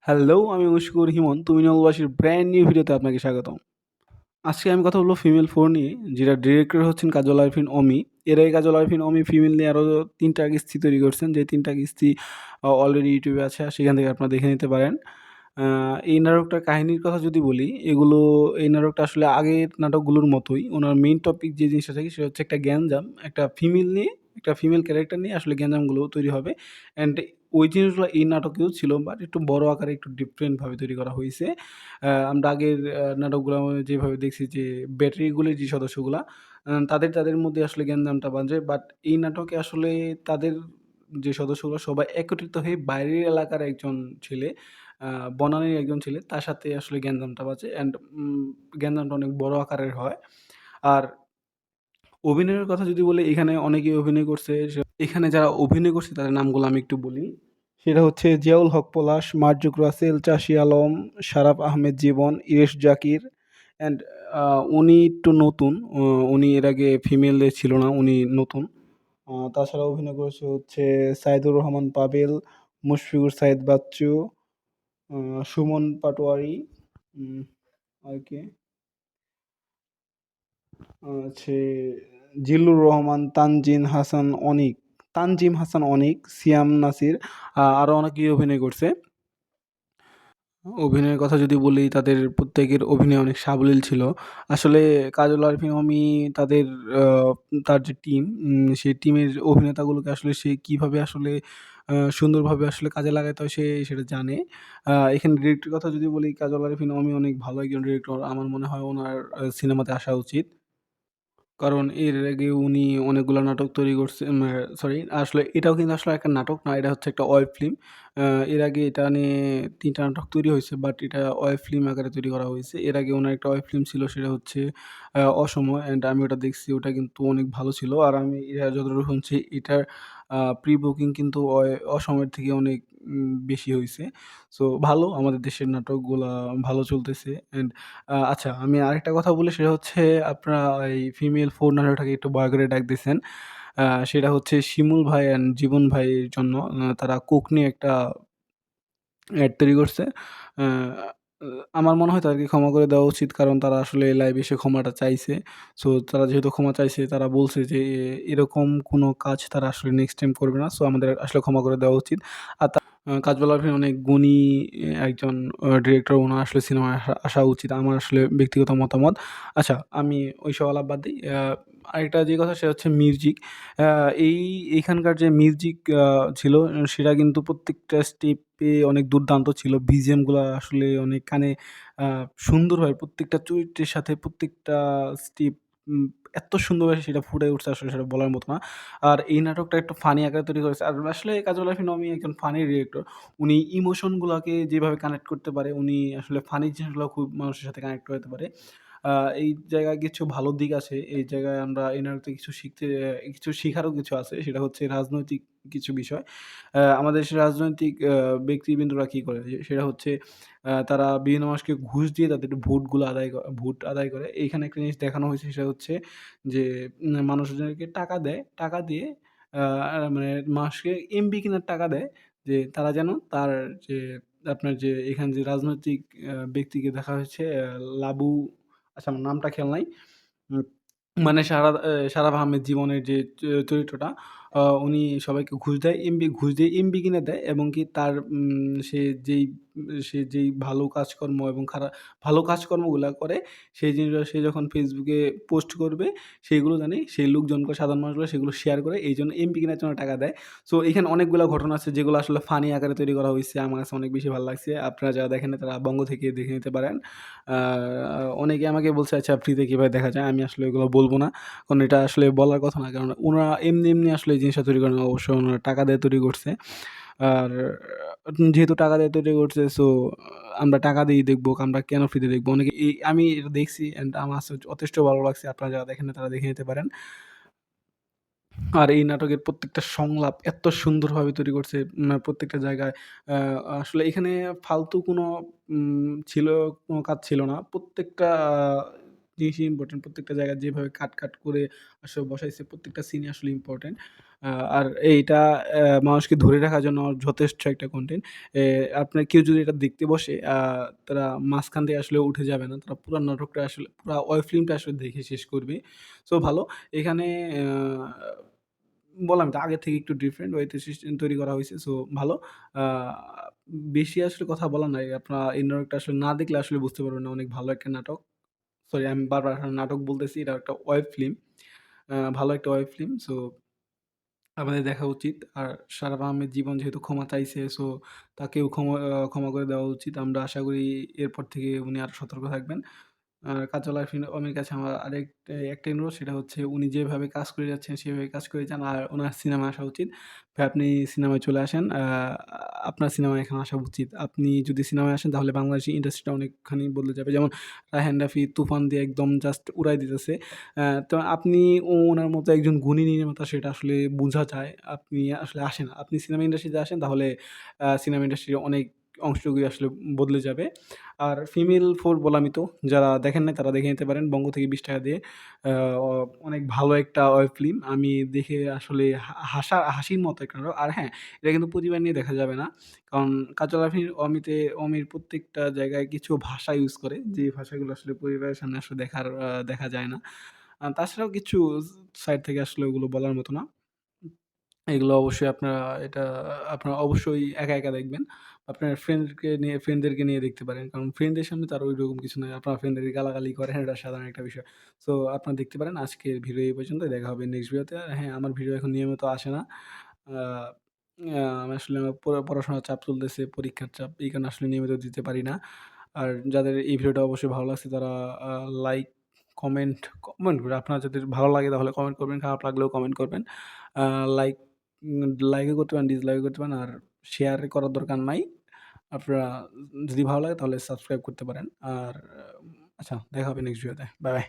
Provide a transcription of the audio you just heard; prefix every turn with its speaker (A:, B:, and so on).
A: Hello, আমি মুশকুর হিমন। তুমি নলবাসীর brand new ভিডিওতে আপনাকে স্বাগতম। আজকে আমি কথা বলব ফিমেল 4 নিয়ে, যেটার ডিরেক্টর হচ্ছেন কাজল আরিফিন অমি। এর আগে কাজল আরিফিন অমি ফিমেল নিয়ে আরও ৩ টা কিস্তি তৈরি করছেন, যে ৩ টা কিস্তি অলরেডি ইউটিউবে আছে, আর সেখান থেকে আপনারা দেখে নিতে পারেন। আ এই নাটকটার কাহিনীর কথা যদি বলি, এই নাটকটা আসলে আগের নাটকগুলোর মতোই। উনার মেইন টপিক যে জিনিসটা থাকে সেটা হচ্ছে একটা গ্যাঞ্জাম, একটা ফিমেল নিয়ে, একটা ফিমেল ক্যারেক্টার নিয়ে আসলে গ্যাঞ্জামগুলো তৈরি হবে। অ্যান্ড ওই জিনিসগুলো এই নাটকেও ছিল, বাট একটু বড় আকারে একটু ডিফারেন্ট ভাবে তৈরি করা হইছে। আমরা আগের নাটকগুলো যেভাবে দেখছি যে ব্যাটারিগুলির যে সদস্যগুলা তাদের মধ্যে আসলে গ্যাঞ্জামটা বাজে। বাট এই নাটকে আসলে তাদের যে সদস্যগুলো সবাই একত্রিত হয়ে বাইরের এলাকার একজন ছেলে, আ বনানীর একজন ছেলে, তার সাথে আসলে গ্যাঞ্জামটা বাজে। অ্যান্ড গ্যাঞ্জামটা অনেক বড় আকারের হয়। আর অভিনয়ের কথা যদি বলি, এখানে অনেকেই অভিনয় করছে। এখানে যারা অভিনয় করছে তাদের নামগুলো আমি একটু বলি। সেটা হচ্ছে জিয়াউল হক পলাশ, মার্জুক রাসেল, চাষী আলম, শারাফ আহমেদ জীবন, ইরেশ জাকির। অ্যান্ড আ উনি একটু নতুন। উনি এর আগে ফিমেলে ছিল না, উনি নতুন। তাছাড়া অভিনয় করেছে হচ্ছে সাইদুর রহমান পাবেল, মুশফিকুর সাইদ বাচ্চু, আ সুমন পাটোয়ারি, উম আর কে? হচ্ছে জিল্লুর রহমান, তানজিম হাসান অনিক, সিয়াম নাসির, আরও অনেকেই অভিনয় করছে। অভিনয়ের কথা যদি বলি, তাদের প্রত্যেকের অভিনয় অনেক সাবলীল ছিল। আসলে কাজল আরিফিন অমি তাদের আ তার যে টিম, সেই টিমের অভিনেতাগুলোকে আসলে সে কিভাবে আসলে সুন্দরভাবে আসলে কাজে লাগাতে হয় সে সেটা জানে। এখানে ডিরেক্টরের কথা যদি বলি, কাজল আরিফিন অমি অনেক ভালো একজন ডিরেক্টর। আমার মনে হয় উনার সিনেমাতে আসা উচিত। কারণ এর আগে উনি অনেকগুলা নাটক তৈরি করছে, সরি, আসলে এটাও কিন্তু আসলে একটা নাটক না, এটা হচ্ছে একটা ওয়েব ফিল্ম। আ এর আগে এটা নিয়ে ৩ টা নাটক তৈরি হইছে, বাট এটা ওয়েব ফিল্ম আকারে তৈরি করা হইছে। এর আগে উনার একটা ওয়েব ফিল্ম ছিল, সেটা হচ্ছে অসময়। অ্যান্ড আমি ওটা দেখছি, ওটা কিন্তু অনেক ভালো ছিল। আর আমি এটা যতদূর শুনছি, এটার প্রি বুকিং কিন্তু অসময়ের থেকে অনেক বেশি হইছে। সো ভালো, আমাদের দেশের নাটকগুলা ভালো চলতেছে। অ্যান্ড আচ্ছা, আমি আরেকটা কথা বলি, সেটা হচ্ছে আপনারা এই ফিমেল 4 নাটকটাকে একটু ভয় করে ডাক দিছেন। সেটা হচ্ছে শিমুল ভাই অ্যান্ড জীবন ভাইয়ের জন্য। তারা কোক নিয়ে একটা অ্যাড তৈরি করছে। আ আ আমার মনে হয় তাদেরকে ক্ষমা করে দেওয়া উচিত। কারণ তারা আসলে লাইভে এসে ক্ষমাটা চাইছে। সো তারা যেহেতু ক্ষমা চাইছে, তারা বলছে যে এরকম কোনো কাজ তারা আসলে নেক্সট টাইম করবে না। সো আমাদের আসলে ক্ষমা করে দেওয়া উচিত। আর কাজল আরিফিন অনেক গুণী একজন ডিরেক্টর। উনার আসলে সিনেমায় আসা আসা উচিত, আমার আসলে ব্যক্তিগত মতামত। আচ্ছা, আমি ওইসব আলাপ বাদ দেই। আরেকটা যে কথা, সেটা হচ্ছে মিউজিক। আ এইখানকার যে মিউজিক ছিল, সেটা কিন্তু প্রত্যেকটা স্টেপে অনেক দুর্দান্ত ছিল। বিজিএম গুলা আসলে অনেক কানে আ সুন্দরভাবে প্রত্যেকটা চরিত্রের সাথে প্রত্যেকটা স্টেপ উম এত সুন্দরভাবে সেটা ফুটে উঠছে, আসলে সেটা বলার মতো না। আর এই নাটকটা একটু ফানি আকারে তৈরি করেছে। আর আসলে কাজল আরিফিন অমি একজন ফানি ডিরেক্টর। উনি ইমোশন গুলাকে যেভাবে কানেক্ট করতে পারে, উনি আসলে ফানি জিনিসগুলো খুব মানুষের সাথে কানেক্ট করতে পারে। আ এই জায়গায় কিছু ভালো দিক আছে। এই জায়গায় আমরা এই নাটক থেকে কিছু শিখারও কিছু আছে। সেটা হচ্ছে রাজনৈতিক কিছু বিষয়। আমাদের দেশের রাজনৈতিক ব্যক্তিবৃন্দরা কি করে? সেটা হচ্ছে তারা বিভিন্ন মানুষকে ঘুষ দিয়ে তাদের ভোটগুলো ভোট আদায় করে। এইখানে একটা জিনিস দেখানো হয়েছে, সেটা হচ্ছে যে মানুষজনকে টাকা দেয়। টাকা দিয়ে আ মানে মানুষকে এমপি কেনার টাকা দেয়, যে তারা যেন তার যে আপনার যে এখানে যে রাজনৈতিক ব্যক্তিকে দেখা হয়েছে, লাবু, আচ্ছা আমার নামটা খেয়াল নাই। উম মানে সারাফ আহমেদ জীবনের যে চরিত্রটা, উনি সবাইকে ঘুষ দিয়ে এমবি কিনে দেয়, এবং কি তার সে যেই ভালো কাজকর্ম এবং ভালো কাজকর্মগুলা করে, সেই জিনিসগুলো সে যখন ফেসবুকে পোস্ট করবে, সেইগুলো জানি সেই লোকজনকে, সাধারণ মানুষগুলো সেগুলো শেয়ার করে, এইজন্য এমপি কেনার জন্য টাকা দেয়। সো এখানে অনেকগুলা ঘটনা আছে, যেগুলো আসলে ফানি আকারে তৈরি করা হইছে। আমার কাছে অনেক বেশি ভাল লাগছে। আপনারা যারা দেখেন নাই, তারা বঙ্গ থেকে দেখে নিতে পারেন। আ অনেকে আমাকে বলছে, "আচ্ছা, ফ্রিতে কিভাবে দেখা যায়?" আমি আসলে এগুলো বলব না। কারণ এটা আসলে বলার কথা না। কারণ উনারা এমনি আসলে এই জিনিসটা তৈরি করে না। অবশ্যই উনারা টাকা দিয়ে তৈরি করছে। আর যেহেতু টাকা দিয়ে তৈরি করছে, সো আমরা টাকা দিয়েই দেখব। আমরা কেন ফ্রিতে দেখব? আমি এটা দেখছি, অ্যান্ড আমার কাছে যথেষ্ট ভালো লাগছে। আপনারা যারা দেখেন নাই, তারা দেখে নিতে পারেন। আর এই নাটকের প্রত্যেকটা সংলাপ এত সুন্দরভাবে তৈরি করছে, প্রত্যেকটা জায়গায়। আ আসলে এখানে ফালতু কোনো কোনো কাজ ছিল না। প্রত্যেকটা জিনিসই ইম্পোর্টেন্ট। প্রত্যেকটা জায়গায় যেভাবে কাট করে আসলে বসাইছে প্রত্যেকটা সিনই আসলে ইম্পোর্টেন্ট। আর এইটা মানুষকে ধরে রাখার জন্য যথেষ্ট একটা কনটেন্ট। আপনার কেউ যদি এটা দেখতে বসে তারা মাঝখান থেকে আসলে উঠে যাবে না। তারা পুরা নাটকটা আসলে পুরা ওয়েব ফিল্মটা আসলে দেখে শেষ করবে। সো ভালো। এখানে বললাম তো আগে থেকে একটু ডিফারেন্ট ওয়েতে সিস্টেম তৈরি করা হইছে। সো ভালো। আ বেশি আসলে কথা বলার নাই। আপনারা এই নাটকটা আসলে না দেখলে আসলে বুঝতে পারবেন না। অনেক ভালো একটা নাটক। সরি আমি বারবার এখন নাটক বলতেছি। এটা একটা ওয়েব ফিল্ম। ভালো একটা ওয়েব ফিল্ম। সো আমাদের দেখা উচিত। আর সারাপ আহমেদ জীবন যেহেতু ক্ষমা চাইছে সো তাকেও ক্ষমা করে দেওয়া উচিত। আমরা আশা করি এরপর থেকে উনি আরো সতর্ক থাকবেন। আর কাজল আরিফিন অমির কাছে আমার একটাই অনুরোধ সেটা হচ্ছে উনি যেভাবে কাজ করে যাচ্ছেন সেভাবে কাজ করে যান। আর উনার সিনেমায় আসা উচিত। ভাই আপনি সিনেমায় চলে আসেন। আপনার সিনেমায় এখন আসা উচিত। আপনি যদি সিনেমায় আসেন তাহলে বাংলাদেশী ইন্ডাস্ট্রিটা অনেকখানি বদলে যাবে। যেমন রায়হান রাফি তুফান দিয়ে একদম জাস্ট উড়ায় দিতেছে। তো আপনি উনার মতো একজন গুণী নির্মাতা সেটা আসলে বুঝা যায়। আপনি আসলে আসেন। আপনি সিনেমা ইন্ডাস্ট্রিতে আসেন তাহলে সিনেমা ইন্ডাস্ট্রির অনেক অংশটুকুই আসলে বদলে যাবে। আর ফিমেল 4 বললামই তো। যারা দেখেন নাই তারা দেখে নিতে পারেন বঙ্গ থেকে ৳২০ দিয়ে। আ অ অনেক ভালো একটা ওয়েব ফিল্ম। আমি দেখে আসলে হাসির মতো একটা নাটক। আর হ্যাঁ, এটা কিন্তু পরিবার নিয়ে দেখা যাবে না। কারণ কাজল আরফিন অমির প্রত্যেকটা জায়গায় কিছু ভাষা ইউজ করে, যে ভাষাগুলো আসলে পরিবারের সামনে আসলে দেখা যায় না। তাছাড়াও কিছু সাইড থেকে আসলে ওগুলো বলার মতো না। এগুলো অবশ্যই আপনারা অবশ্যই একা দেখবেন। আপনার ফ্রেন্ডদেরকে নিয়ে দেখতে পারেন। কারণ ফ্রেন্ডদের সামনে তো আর ঐরকম কিছু নাই। আপনার ফ্রেন্ডদেরকে গালাগালি করেন এটা সাধারণ একটা বিষয়। সো আপনারা দেখতে পারেন। আজকের ভিডিও এই পর্যন্তই। দেখা হবে নেক্সট ভিডিওতে। আর হ্যাঁ, আমার ভিডিও এখন নিয়মিত আসে না। আ আমি আসলে আমার পড়াশোনার চাপ চলতেছে, পরীক্ষার চাপ। এই কারণে আসলে নিয়মিত দিতে পারি না। আর যাদের এই ভিডিওটা অবশ্যই ভালো লাগছে তারা আ লাইক, কমেন্ট করে আপনার যদি ভালো লাগে তাহলে কমেন্ট করবেন, খারাপ লাগলেও কমেন্ট করবেন। আ লাইক লাইকও করতে পারেন, ডিসলাইকও করতে পারেন। আর শেয়ার করার দরকার নাই। আপনারা যদি ভালো লাগে তাহলে সাবস্ক্রাইব করতে পারেন। আর আচ্ছা দেখা হবে নেক্সট ভিডিওতে। Bye, by.